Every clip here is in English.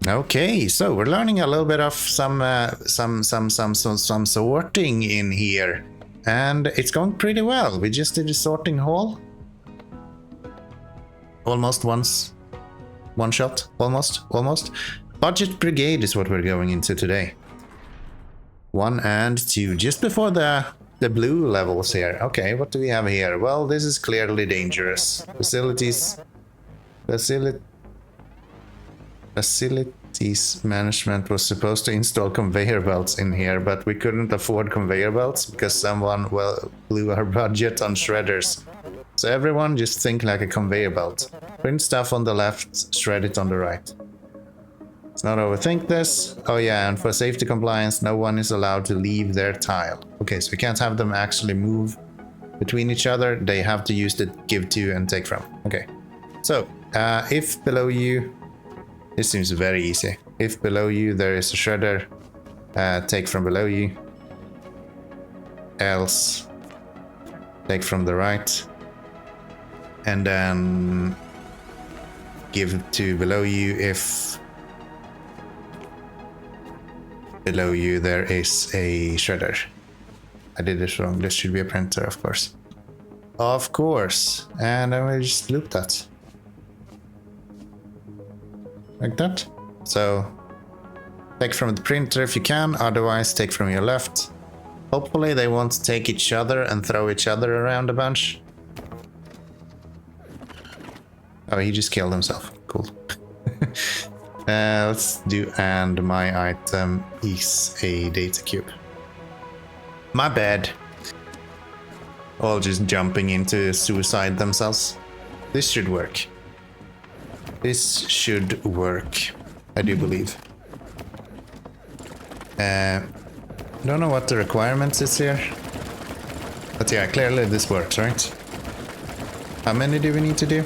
Okay, so we're learning a little bit of some sorting in here, and it's going pretty well. We just did a sorting hall. Almost one shot, almost. Budget brigade is what we're going into today. 1 and 2, just before the blue levels here. Okay, what do we have here? Well, this is clearly dangerous. Facilities management was supposed to install conveyor belts in here, but we couldn't afford conveyor belts because someone blew our budget on shredders. So everyone just think like a conveyor belt. Print stuff on the left, shred it on the right. Let's not overthink this. Oh yeah, and for safety compliance, no one is allowed to leave their tile. Okay, so we can't have them actually move between each other. They have to use the give to and take from. Okay, so if below you, this seems very easy. If below you there is a shredder, take from below you. Else, take from the right. And then give to below you if below you there is a shredder. I did this wrong. This should be a printer, of course. Of course. And then we just loop that. Like that. So take from the printer if you can, otherwise take from your left. Hopefully they won't take each other and throw each other around a bunch. Oh, he just killed himself. Cool. Let's do, and my item is a data cube. My bad. All just jumping into suicide themselves. This should work. This should work, I do believe. Don't know what the requirements is here. But yeah, clearly this works, right? How many do we need to do?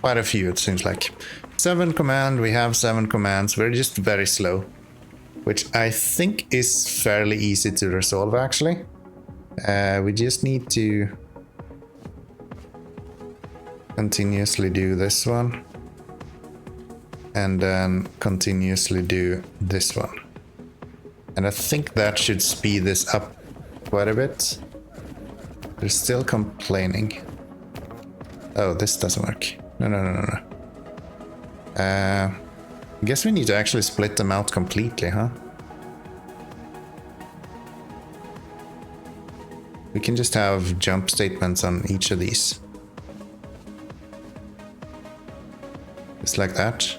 Quite a few, it seems like. 7 command, we have 7 commands. We're just very slow. Which I think is fairly easy to resolve, actually. We just need to continuously do this one. And then continuously do this one. And I think that should speed this up quite a bit. They're still complaining. Oh, this doesn't work. No. I guess we need to actually split them out completely, huh? We can just have jump statements on each of these. Just like that.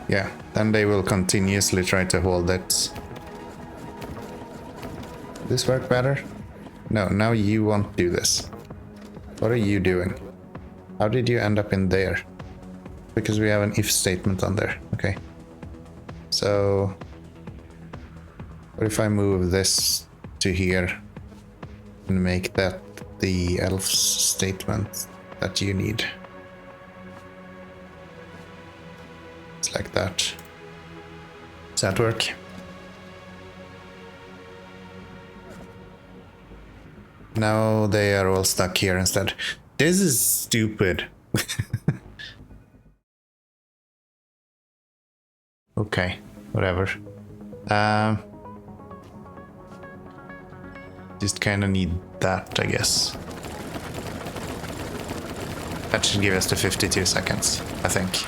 Yeah, then they will continuously try to hold it. This work better? No, now you won't do this. What are you doing? How did you end up in there? Because we have an if statement on there. Okay. So what if I move this to here and make that the else statement that you need? It's like that. Does that work? Now they are all stuck here instead. This is stupid. Okay, whatever. Just kind of need that, I guess. That should give us the 52 seconds, I think.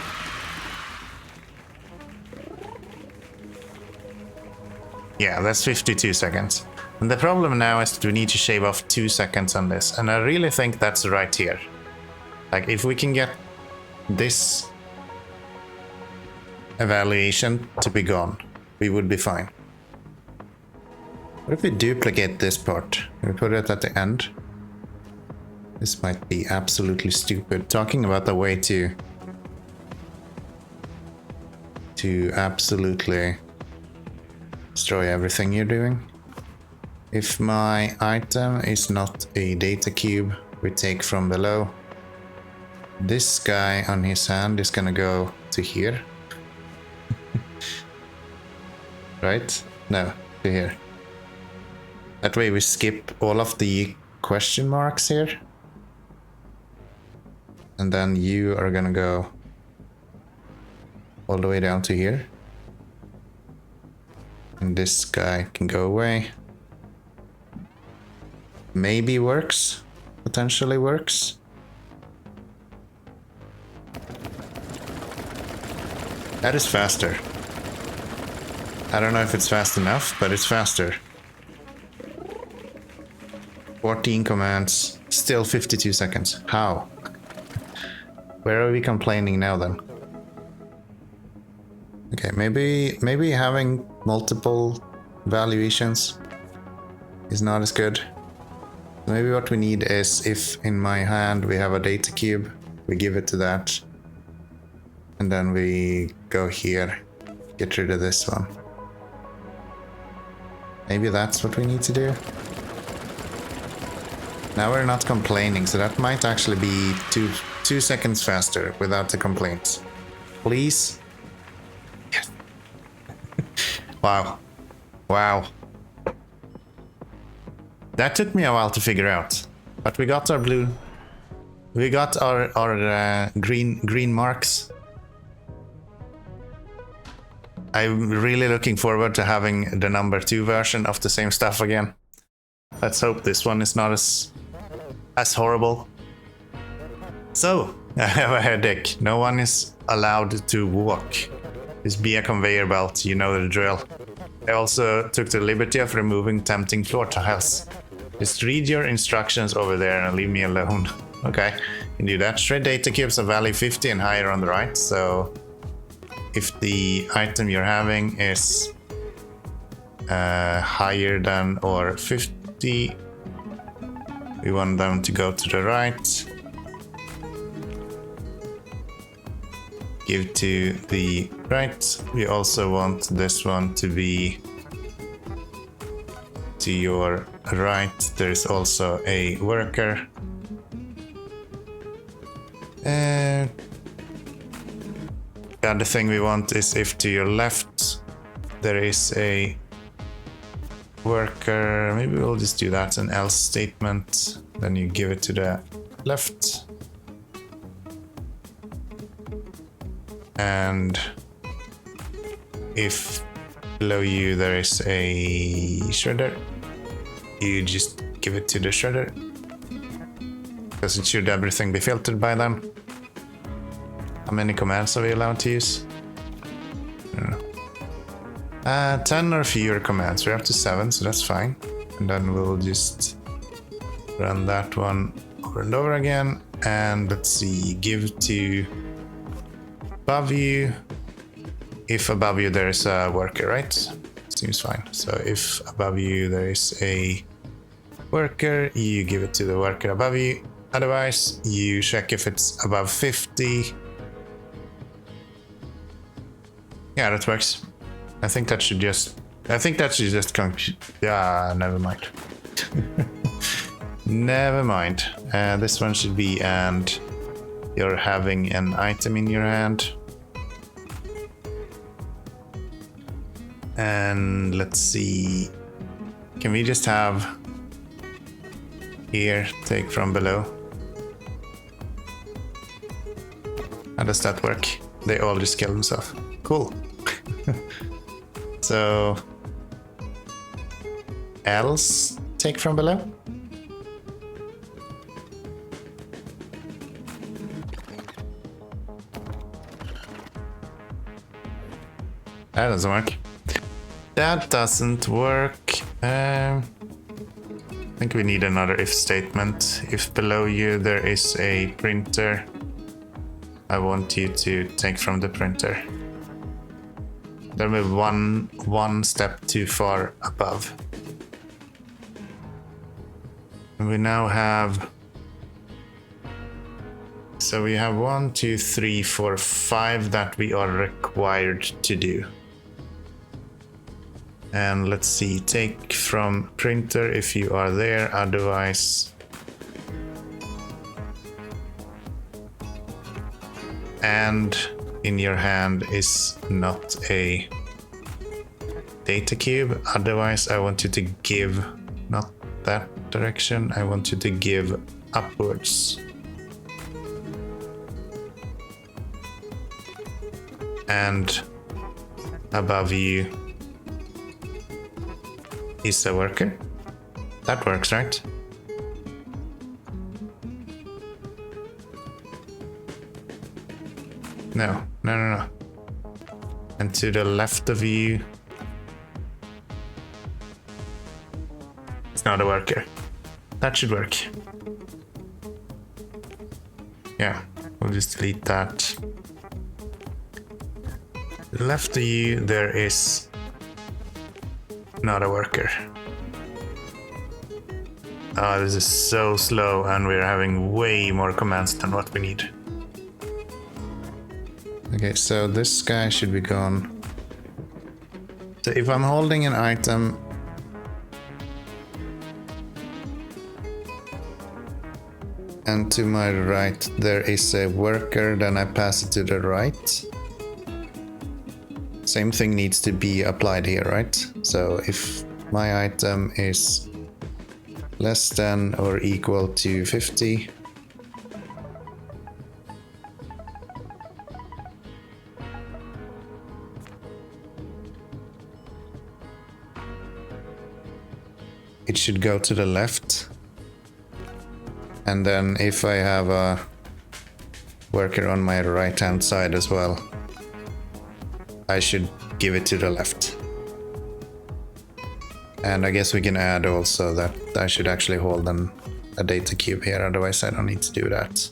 Yeah, that's 52 seconds. And the problem now is that we need to shave off 2 seconds on this, and I really think that's right here. Like, if we can get this evaluation to be gone, we would be fine. What if we duplicate this part? We put it at the end. This might be absolutely stupid. Talking about the way to absolutely destroy everything you're doing. If my item is not a data cube, we take from below. This guy on his hand is gonna go to here. Right? No, to here. That way we skip all of the question marks here. And then you are gonna go all the way down to here. And this guy can go away. Maybe works. Potentially works. That is faster. I don't know if it's fast enough, but it's faster. 14 commands, still 52 seconds. How? Where are we complaining now then? Okay, maybe having multiple valuations is not as good. Maybe what we need is, if in my hand we have a data cube, we give it to that. And then we go here, get rid of this one. Maybe that's what we need to do. Now we're not complaining, so that might actually be two seconds faster without the complaints. Please? Yes. Wow. Wow. That took me a while to figure out. But we got our blue... We got our green marks. I'm really looking forward to having the number 2 version of the same stuff again. Let's hope this one is not as horrible. So, I have a headache. No one is allowed to walk. Just be a conveyor belt, you know the drill. I also took the liberty of removing tempting floor tiles. Just read your instructions over there and leave me alone. Okay, you can do that. Shred data cubes of value 50 and higher on the right. So, if the item you're having is higher than or 50, we want them to go to the right. Give to the right. We also want this one to be to your right. There's also a worker. The other thing we want is if to your left there is a worker, maybe we'll just do that, an else statement, then you give it to the left. And if below you there is a shredder, you just give it to the shredder, because it should everything be filtered by then. How many commands are we allowed to use? I don't know. 10 or fewer commands. We're up to 7, so that's fine. And then we'll just run that one over and over again. And let's see, give to above you. If above you there is a worker, right? Seems fine. So if above you there is a worker, you give it to the worker above you. Otherwise, you check if it's above 50. Yeah, that works. I think that should just yeah, never mind. Never mind. This one should be, and you're having an item in your hand. And let's see. Can we just have here, take from below? How does that work? They all just kill themselves. Cool. So, else take from below? That doesn't work. That doesn't work. I think we need another if statement. If below you there is a printer, I want you to take from the printer. Then we're one step too far above. And we now have, so we have 1, 2, 3, 4, 5 that we are required to do. And let's see, take from printer if you are there, otherwise. And in your hand is not a data cube, otherwise I want you to give, no, that direction. I want you to give upwards. And above you is a worker. That works, right? No. And to the left of you, it's not a worker. That should work. Yeah, we'll just delete that. Left of you, there is not a worker. Oh, this is so slow, and we're having way more commands than what we need. Okay, so this guy should be gone. So if I'm holding an item, and to my right there is a worker, then I pass it to the right. Same thing needs to be applied here, right? So if my item is less than or equal to 50, it should go to the left. And then if I have a worker on my right hand side as well, I should give it to the left. And I guess we can add also that I should actually hold a data cube here, otherwise I don't need to do that.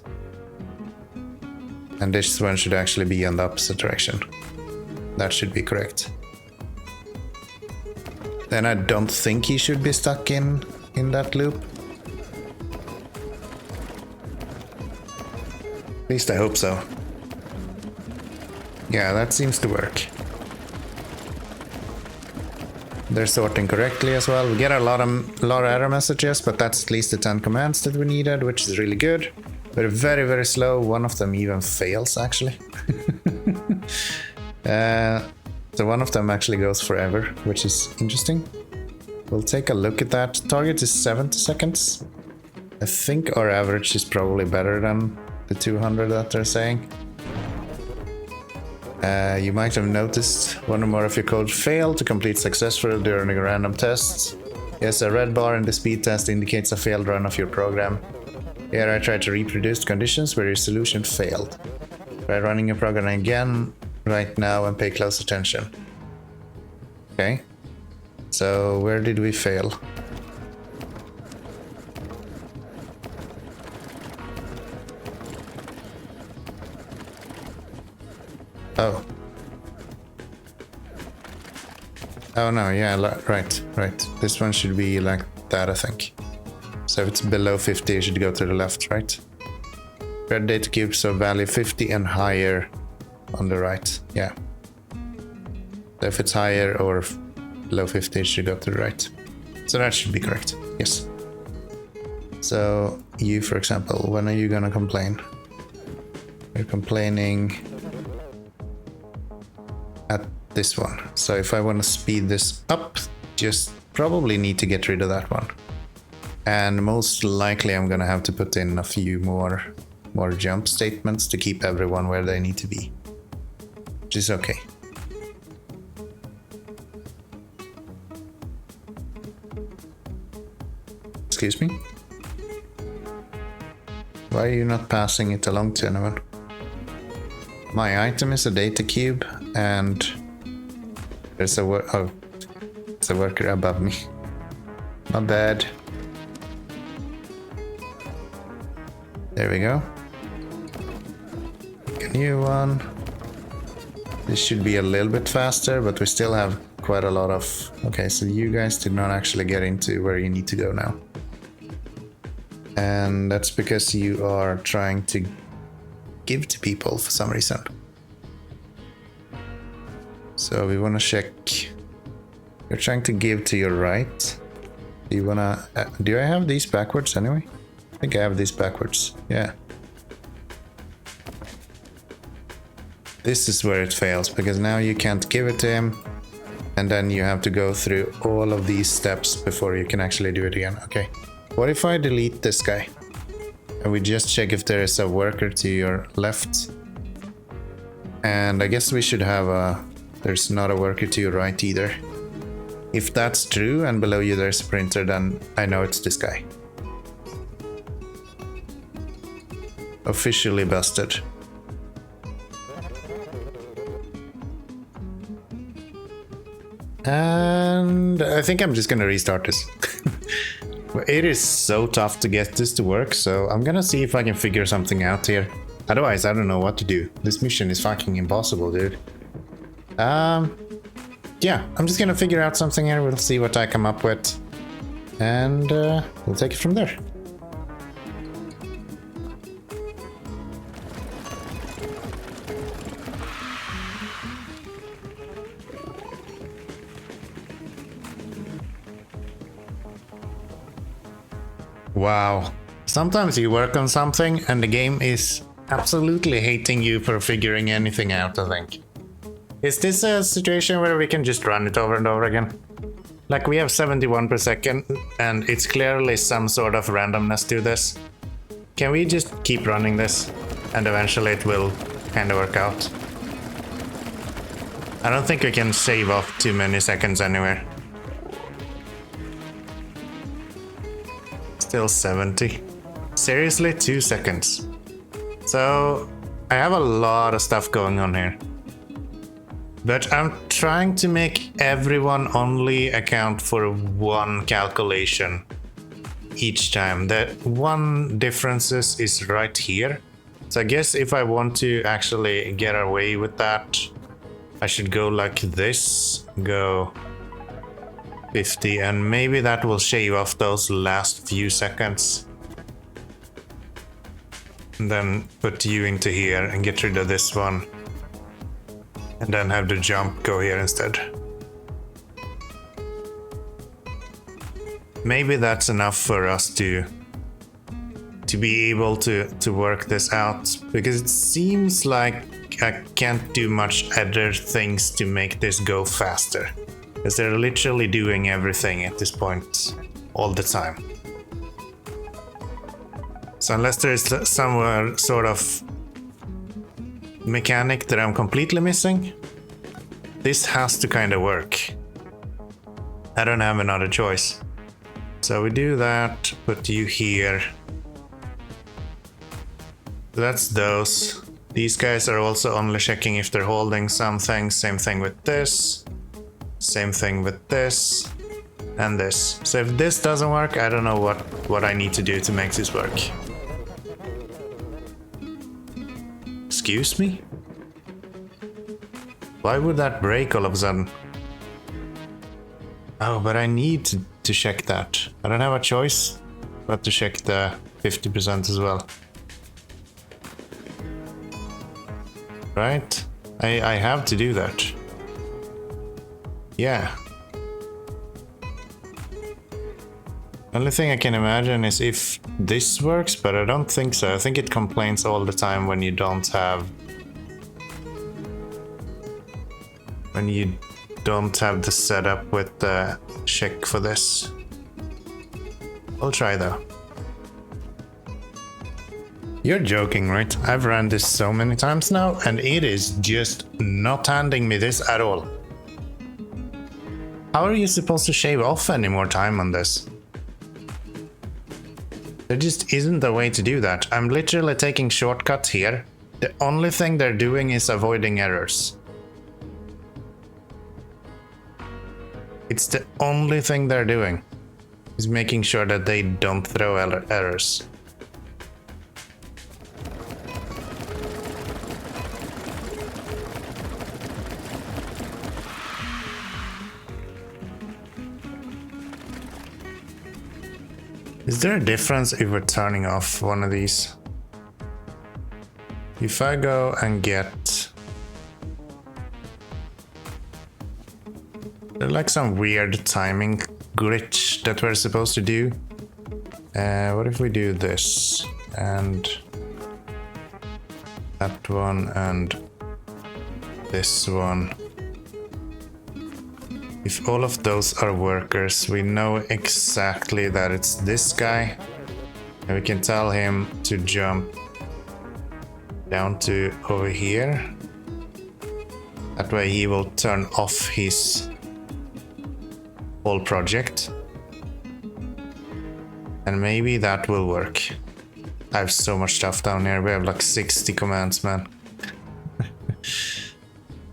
And this one should actually be in the opposite direction. That should be correct. Then I don't think he should be stuck in that loop. At least I hope so. Yeah, that seems to work. They're sorting correctly as well. We get a lot of error messages, but that's at least the 10 commands that we needed, which is really good. They're very, very slow. One of them even fails, actually. So one of them actually goes forever, which is interesting. We'll take a look at that. Target is 70 seconds. I think our average is probably better than the 200 that they're saying. You might have noticed one or more of your code failed to complete successfully during a random test. Yes, a red bar in the speed test indicates a failed run of your program. Here I tried to reproduce conditions where your solution failed. Try running your program again right now and pay close attention. Okay, so where did we fail? Oh. Oh no, yeah, right. This one should be like that, I think. So if it's below 50, it should go to the left, right? Red data cubes of value 50 and higher on the right, yeah. So if it's higher or below 50, it should go to the right. So that should be correct, yes. So you, for example, when are you gonna complain? You're complaining at this one. So if I want to speed this up, just probably need to get rid of that one. And most likely I'm gonna have to put in a few more jump statements to keep everyone where they need to be, which is okay. Excuse me? Why are you not passing it along to anyone? My item is a data cube, and there's it's a worker above me. Not bad. There we go. A new one. This should be a little bit faster, but we still have quite a lot of... Okay, so you guys did not actually get into where you need to go now. And that's because you are trying to give to people for some reason. So we want to check. You're trying to give to your right. Do you want to... do I have these backwards anyway? I think I have these backwards. Yeah. This is where it fails, because now you can't give it to him. And then you have to go through all of these steps before you can actually do it again. Okay. What if I delete this guy? And we just check if there is a worker to your left. And I guess we should have a... There's not a worker to your right either. If that's true and below you there's a printer, then I know it's this guy. Officially busted. And I think I'm just gonna restart this. It is so tough to get this to work, so I'm gonna see if I can figure something out here. Otherwise, I don't know what to do. This mission is fucking impossible, dude. Yeah, I'm just gonna figure out something here. We'll see what I come up with. And we'll take it from there. Wow. Sometimes you work on something and the game is absolutely hating you for figuring anything out, I think. Is this a situation where we can just run it over and over again? Like, we have 71 per second and it's clearly some sort of randomness to this. Can we just keep running this and eventually it will kind of work out? I don't think we can shave off too many seconds anywhere. Still 70. Seriously, 2 seconds. So I have a lot of stuff going on here. But I'm trying to make everyone only account for one calculation each time. The one differences is right here. So I guess if I want to actually get away with that, I should go like this, go 50, and maybe that will shave off those last few seconds. And then put you into here and get rid of this one. And then have the jump go here instead. Maybe that's enough for us to be able to work this out, because it seems like I can't do much other things to make this go faster. Because they're literally doing everything at this point all the time. So unless there is some sort of mechanic that I'm completely missing, this has to kind of work. I don't have another choice. So we do that, put you here. That's those. These guys are also only checking if they're holding something. Same thing with this. Same thing with this. And this. So if this doesn't work, I don't know what I need to do to make this work. Excuse me? Why would that break all of a sudden? Oh, but I need to check that. I don't have a choice but to check the 50% as well. Right? I have to do that. Yeah. Only thing I can imagine is if this works, but I don't think so. I think it complains all the time when you don't have... When you don't have the setup with the check for this. I'll try though. You're joking, right? I've run this so many times now and it is just not handing me this at all. How are you supposed to shave off any more time on this? There just isn't a way to do that. I'm literally taking shortcuts here. The only thing they're doing is avoiding errors. It's the only thing they're doing, is making sure that they don't throw errors. Is there a difference if we're turning off one of these? If I go and get... There's like some weird timing glitch that we're supposed to do. What if we do this and that one and this one? If all of those are workers, we know exactly that it's this guy. And we can tell him to jump down to over here. That way he will turn off his whole project. And maybe that will work. I have so much stuff down here. We have like 60 commands, man.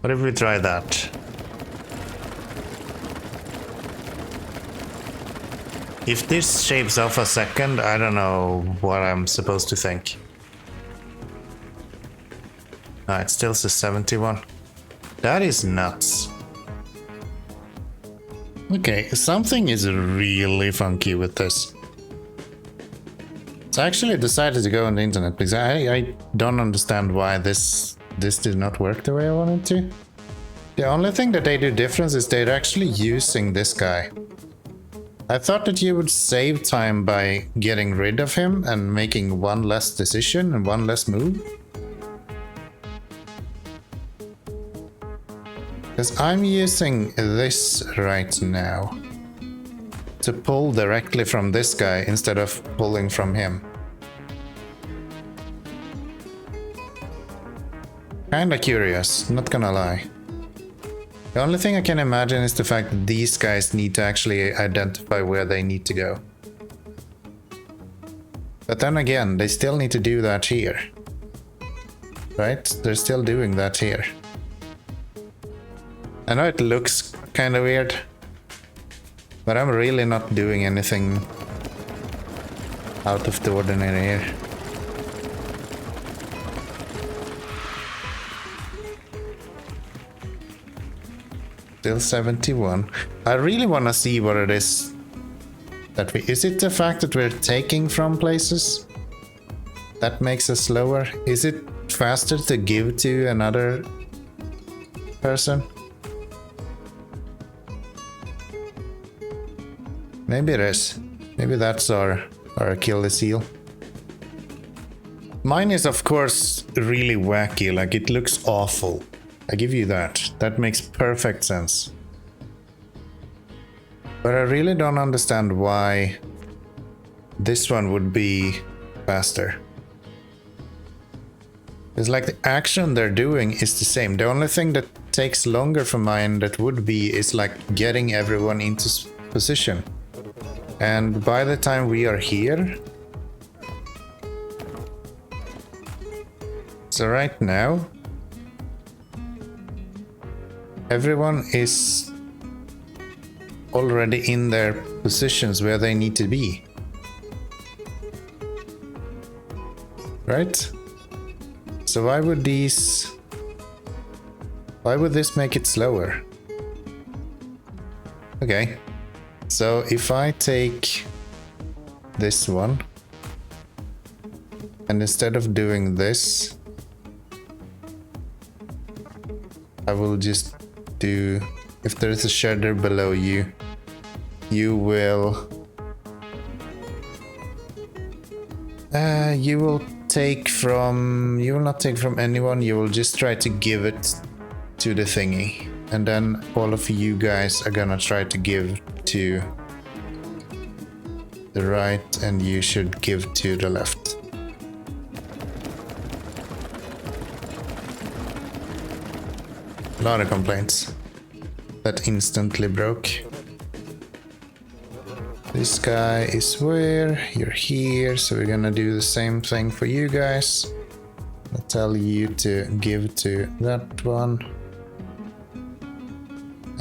What if we try that? If this shaves off a second, I don't know what I'm supposed to think. No, it still says 71. That is nuts. Okay, something is really funky with this. So I actually decided to go on the internet because I don't understand why this did not work the way I wanted to. The only thing that they do different is they're actually using this guy. I thought that you would save time by getting rid of him and making one less decision and one less move. Because I'm using this right now to pull directly from this guy instead of pulling from him. Kinda curious, not gonna lie. The only thing I can imagine is the fact that these guys need to actually identify where they need to go. But then again, they still need to do that here. Right? They're still doing that here. I know it looks kinda weird, but I'm really not doing anything out of the ordinary here. Still 71. I really want to see what it is that we... Is it the fact that we're taking from places that makes us slower? Is it faster to give to another person? Maybe it is. Maybe that's our Achilles heel. Mine is of course really wacky, like it looks awful. I give you that. That makes perfect sense. But I really don't understand why this one would be faster. It's like the action they're doing is the same. The only thing that takes longer for mine that would be is like getting everyone into position. And by the time we are here... So right now... everyone is already in their positions where they need to be. Right? So why would this make it slower? Okay. So if I take this one and instead of doing this, I will just do, if there is a shader below you, you will take from, you will not take from anyone, you will just try to give it to the thingy, and then all of you guys are gonna try to give to the right and you should give to the left. A lot of complaints. That instantly broke. This guy is where? You're here, so we're gonna do the same thing for you guys. I'll tell you to give to that one.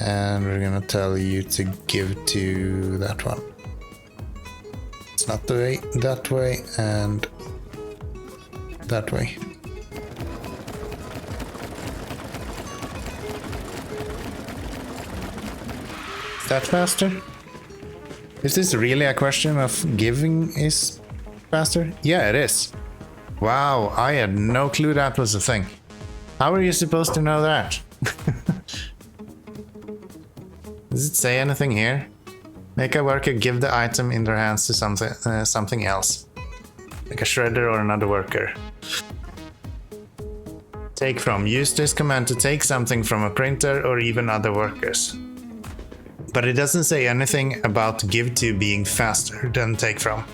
And we're gonna tell you to give to that one. It's not the way, that way, and that way. Is that faster? Is this really a question of giving is faster? Yeah, it is. Wow, I had no clue that was a thing. How are you supposed to know that? Does it say anything here? Make a worker give the item in their hands to something else. Like a shredder or another worker. Take from. Use this command to take something from a printer or even other workers. But it doesn't say anything about give to being faster than take from,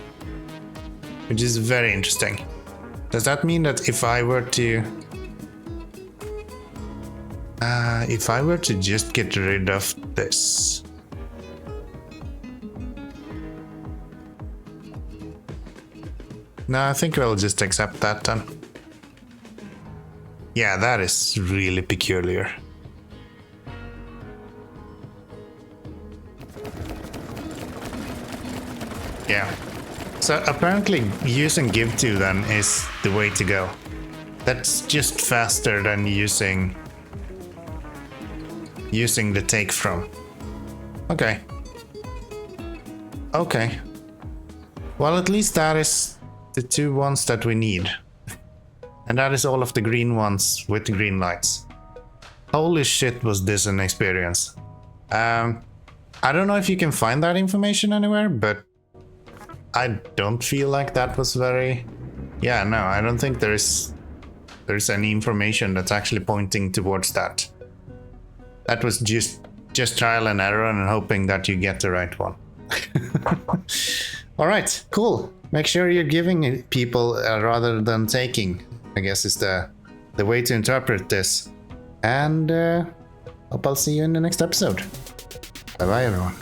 which is very interesting. Does that mean that if I were to just get rid of this? No, I think we'll just accept that then. Yeah, that is really peculiar. Yeah. So apparently using give to then is the way to go. That's just faster than using the take from. Okay. Okay. Well, at least that is the 2 ones that we need. And that is all of the green ones with the green lights. Holy shit, was this an experience. I don't know if you can find that information anywhere, but I don't feel like that was very... Yeah, no, I don't think there's any information that's actually pointing towards that. That was just trial and error and hoping that you get the right one. All right, cool. Make sure you're giving people rather than taking, I guess is the way to interpret this. And hope I'll see you in the next episode. Bye bye, everyone.